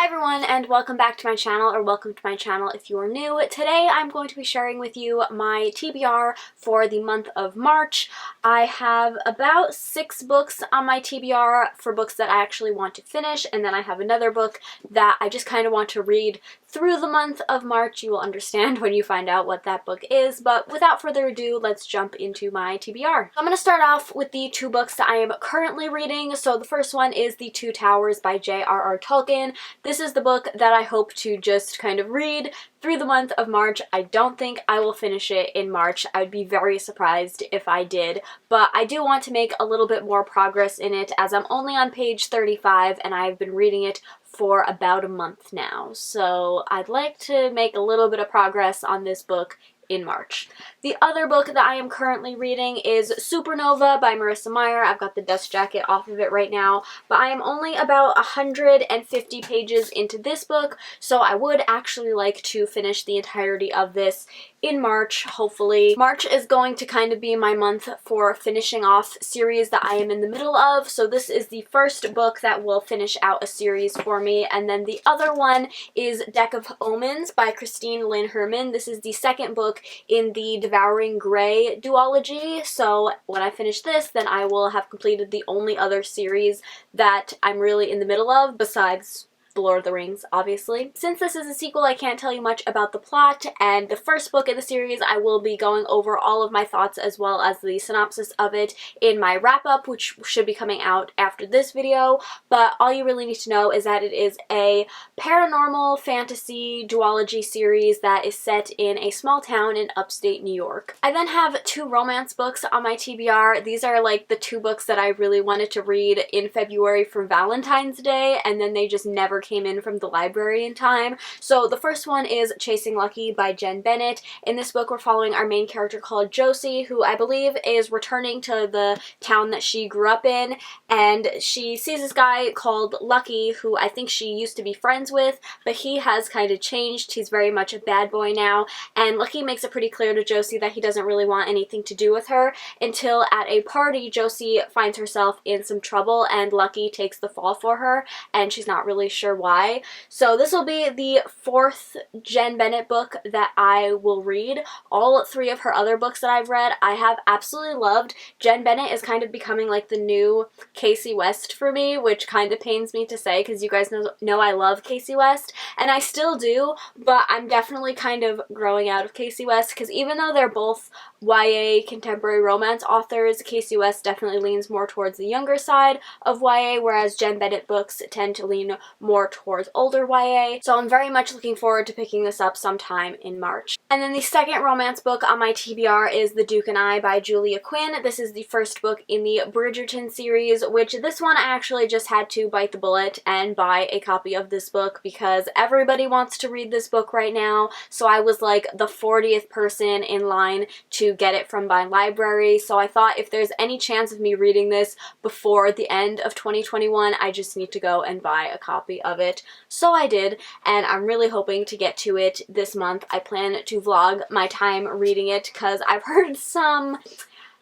Hi everyone, and welcome back to my channel, or welcome to my channel if you are new. Today I'm going to be sharing with you my TBR for the month of March. I have about 6 books on my TBR for books that I actually want to finish, and then I have another book that I just kind of want to read through the month of March. You will understand when you find out what that book is, but without further ado, let's jump into my TBR. I'm going to start off with the 2 books that I am currently reading. So the first one is The Two Towers by J.R.R. Tolkien. This is the book that I hope to just kind of read through the month of March. I don't think I will finish it in March. I would be very surprised if I did, but I do want to make a little bit more progress in it as I'm only on page 35 and I've been reading it for about a month now. So I'd like to make a little bit of progress on this book in March. The other book that I am currently reading is Supernova by Marissa Meyer. I've got the dust jacket off of it right now, but I am only about 150 pages into this book, so I would actually like to finish the entirety of this in March, hopefully. March is going to kind of be my month for finishing off series that I am in the middle of, so this is the first book that will finish out a series for me, and then the other one is Deck of Omens by Christine Lynn Herman. This is the second book in the Devouring Grey duology, so when I finish this, then I will have completed the only other series that I'm really in the middle of, besides The Lord of the Rings, obviously. Since this is a sequel, I can't tell you much about the plot, and the first book in the series, I will be going over all of my thoughts as well as the synopsis of it in my wrap-up, which should be coming out after this video, but all you really need to know is that it is a paranormal fantasy duology series that is set in a small town in upstate New York. I then have 2 romance books on my TBR. These are like the 2 books that I really wanted to read in February for Valentine's Day, and then they just never came in from the library in time. So the first one is Chasing Lucky by Jen Bennett. In this book, we're following our main character called Josie, who I believe is returning to the town that she grew up in, and she sees this guy called Lucky, who I think she used to be friends with, but he has kind of changed. He's very much a bad boy now, and Lucky makes it pretty clear to Josie that he doesn't really want anything to do with her until at a party, Josie finds herself in some trouble, and Lucky takes the fall for her, and she's not really sure why. So this will be the 4th Jen Bennett book that I will read. All 3 of her other books that I've read, I have absolutely loved. Jen Bennett is kind of becoming like the new Casey West for me, which kind of pains me to say because you guys know I love Casey West, and I still do, but I'm definitely kind of growing out of Casey West because even though they're both YA contemporary romance authors, Casey West definitely leans more towards the younger side of YA, whereas Jen Bennett books tend to lean more towards older YA, so I'm very much looking forward to picking this up sometime in March. And then the second romance book on my TBR is The Duke and I by Julia Quinn. This is the first book in the Bridgerton series, which this one I actually just had to bite the bullet and buy a copy of this book because everybody wants to read this book right now, so I was like the 40th person in line to get it from my library, so I thought if there's any chance of me reading this before the end of 2021, I just need to go and buy a copy of it. So I did, and I'm really hoping to get to it this month. I plan to vlog my time reading it because I've heard some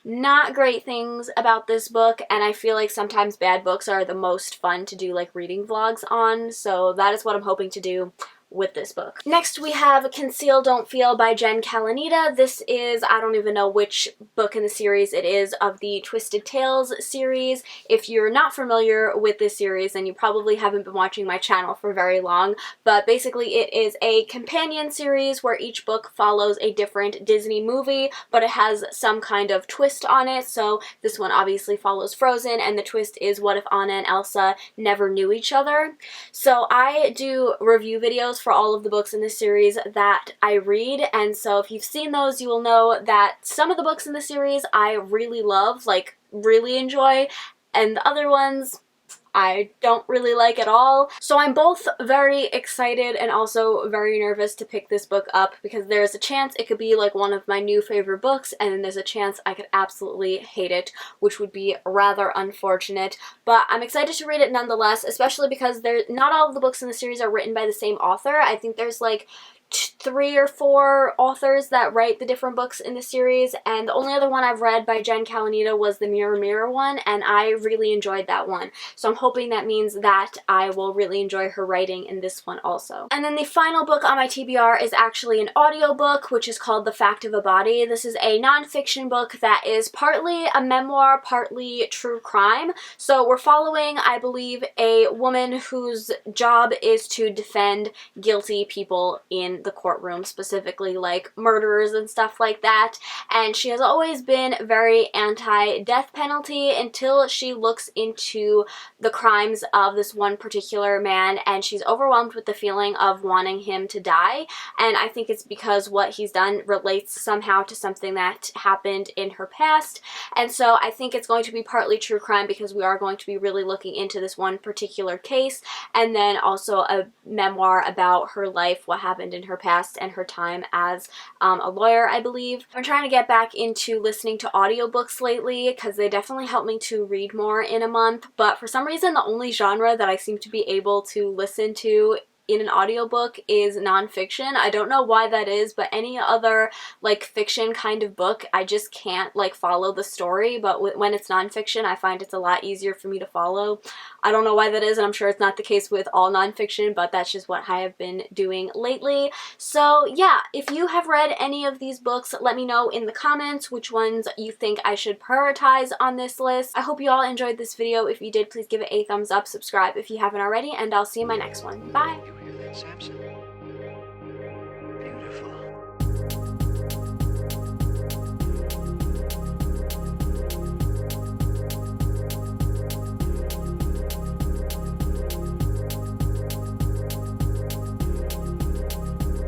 not great things about this book, and I feel like sometimes bad books are the most fun to do like reading vlogs on, so that is what I'm hoping to do with this book. Next we have Conceal Don't Feel by Jen Kalanita. This is, I don't even know which book in the series it is of the Twisted Tales series. If you're not familiar with this series, then you probably haven't been watching my channel for very long, but basically it is a companion series where each book follows a different Disney movie, but it has some kind of twist on it. So this one obviously follows Frozen, and the twist is what if Anna and Elsa never knew each other. So I do review videos for all of the books in this series that I read, and so if you've seen those, you will know that some of the books in the series I really love, like really enjoy, and the other ones I don't really like at all. So I'm both very excited and also very nervous to pick this book up because there's a chance it could be like one of my new favorite books, and then there's a chance I could absolutely hate it, which would be rather unfortunate. But I'm excited to read it nonetheless, especially because not all of the books in the series are written by the same author. I think there's like 3 or 4 authors that write the different books in the series, and the only other one I've read by Jen Kalanita was the Mirror Mirror one, and I really enjoyed that one. So I'm hoping that means that I will really enjoy her writing in this one also. And then the final book on my TBR is actually an audiobook, which is called The Fact of a Body. This is a nonfiction book that is partly a memoir, partly true crime. So we're following, I believe, a woman whose job is to defend guilty people in the courtroom, specifically like murderers and stuff like that, and she has always been very anti-death penalty until she looks into the crimes of this one particular man, and she's overwhelmed with the feeling of wanting him to die, and I think it's because what he's done relates somehow to something that happened in her past, and so I think it's going to be partly true crime because we are going to be really looking into this one particular case, and then also a memoir about her life, what happened in her past, and her time as a lawyer, I believe. I'm trying to get back into listening to audiobooks lately because they definitely help me to read more in a month, but for some reason the only genre that I seem to be able to listen to in an audiobook is nonfiction. I don't know why that is, but any other like fiction kind of book, I just can't like follow the story, but when it's nonfiction, I find it's a lot easier for me to follow. I don't know why that is, and I'm sure it's not the case with all nonfiction, but that's just what I have been doing lately. So yeah, if you have read any of these books, let me know in the comments which ones you think I should prioritize on this list. I hope you all enjoyed this video. If you did, please give it a thumbs up, subscribe if you haven't already, and I'll see you in my next one. Bye! Samson.